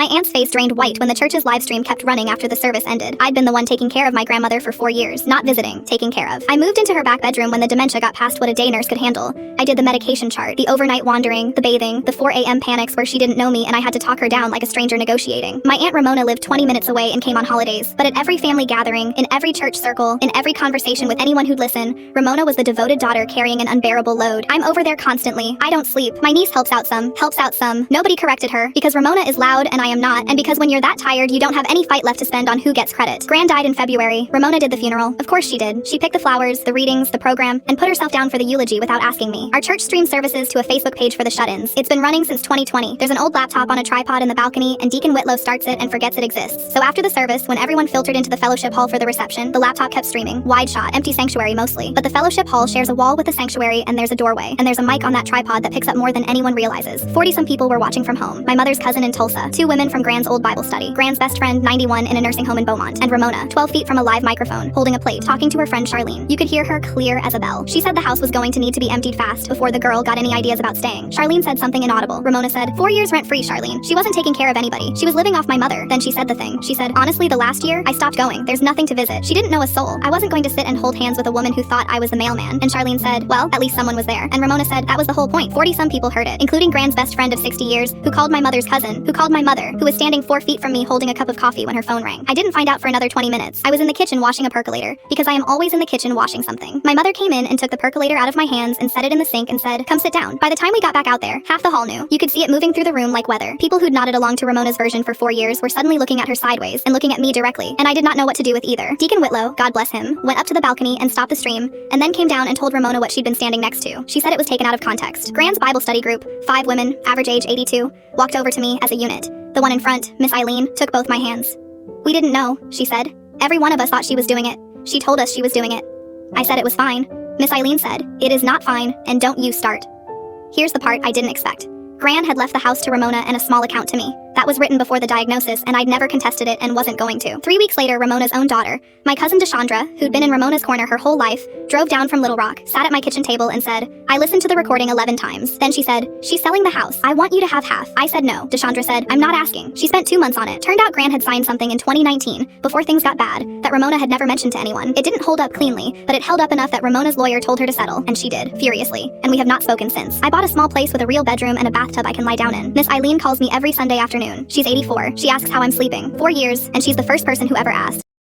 My aunt's face drained white when the church's live stream kept running after the service ended. I'd been the one taking care of my grandmother for 4 years, not visiting, taking care of. I moved into her back bedroom when the dementia got past what a day nurse could handle. I did the medication chart, the overnight wandering, the bathing, the 4 a.m. panics where she didn't know me and I had to talk her down like a stranger negotiating. My Aunt Ramona lived 20 minutes away and came on holidays, but at every family gathering, in every church circle, in every conversation with anyone who'd listen, Ramona was the devoted daughter carrying an unbearable load. I'm over there constantly. I don't sleep. My niece helps out some. Nobody corrected her, because Ramona is loud and I am not, and because when you're that tired you don't have any fight left to spend on who gets credit. Gran died in February. Ramona did the funeral. Of course she did. She picked the flowers, the readings, the program, and put herself down for the eulogy without asking me. Our church streams services to a Facebook page for the shut-ins. It's been running since 2020. There's an old laptop on a tripod in the balcony, and Deacon Whitlow starts it and forgets it exists. So after the service, when everyone filtered into the fellowship hall for the reception, the laptop kept streaming. Wide shot, empty sanctuary mostly. But the fellowship hall shares a wall with the sanctuary, and there's a doorway, and there's a mic on that tripod that picks up more than anyone realizes. 40-some people were watching from home. My mother's cousin in Tulsa, 2 women from Gran's old Bible study, Gran's best friend, 91, in a nursing home in Beaumont, and Ramona, 12 feet from a live microphone, holding a plate, talking to her friend Charlene. You could hear her clear as a bell. She said the house was going to need to be emptied fast before the girl got any ideas about staying. Charlene said something inaudible. Ramona said, 4 years rent-free, Charlene. She wasn't taking care of anybody. She was living off my mother. Then she said the thing. She said, honestly, the last year, I stopped going. There's nothing to visit. She didn't know a soul. I wasn't going to sit and hold hands with a woman who thought I was the mailman. And Charlene said, well, at least someone was there. And Ramona said, that was the whole point. 40-some people heard it, including Gran's best friend of 60 years, who called my mother's cousin, who called my mother, who was standing 4 feet from me holding a cup of coffee when her phone rang. I didn't find out for another 20 minutes. I was in the kitchen washing a percolator, because I am always in the kitchen washing something. My mother came in and took the percolator out of my hands and set it in the sink and said, come sit down. By the time we got back out there, half the hall knew. You could see it moving through the room like weather. People who'd nodded along to Ramona's version for 4 years were suddenly looking at her sideways and looking at me directly, and I did not know what to do with either. Deacon Whitlow, God bless him, went up to the balcony and stopped the stream, and then came down and told Ramona what she'd been standing next to. She said it was taken out of context. Gran's Bible study group, 5 women, average age 82, walked over to me as a unit. The one in front, Miss Eileen, took both my hands. We didn't know, she said. Every one of us thought she was doing it. She told us she was doing it. I said it was fine. Miss Eileen said, it is not fine, and don't you start. Here's the part I didn't expect. Gran had left the house to Ramona and a small account to me. That was written before the diagnosis, and I'd never contested it and wasn't going to. 3 weeks later, Ramona's own daughter, my cousin Deshandra, who'd been in Ramona's corner her whole life, drove down from Little Rock, sat at my kitchen table and said, I listened to the recording 11 times. Then she said, she's selling the house. I want you to have half. I said no. Deshandra said, I'm not asking. She spent 2 months on it. Turned out Gran had signed something in 2019, before things got bad, that Ramona had never mentioned to anyone. It didn't hold up cleanly, but it held up enough that Ramona's lawyer told her to settle, and she did, furiously, and we have not spoken since. I bought a small place with a real bedroom and a bathtub I can lie down in. Miss Eileen calls me every Sunday afternoon. She's 84. She asks how I'm sleeping. 4 years, and she's the first person who ever asked.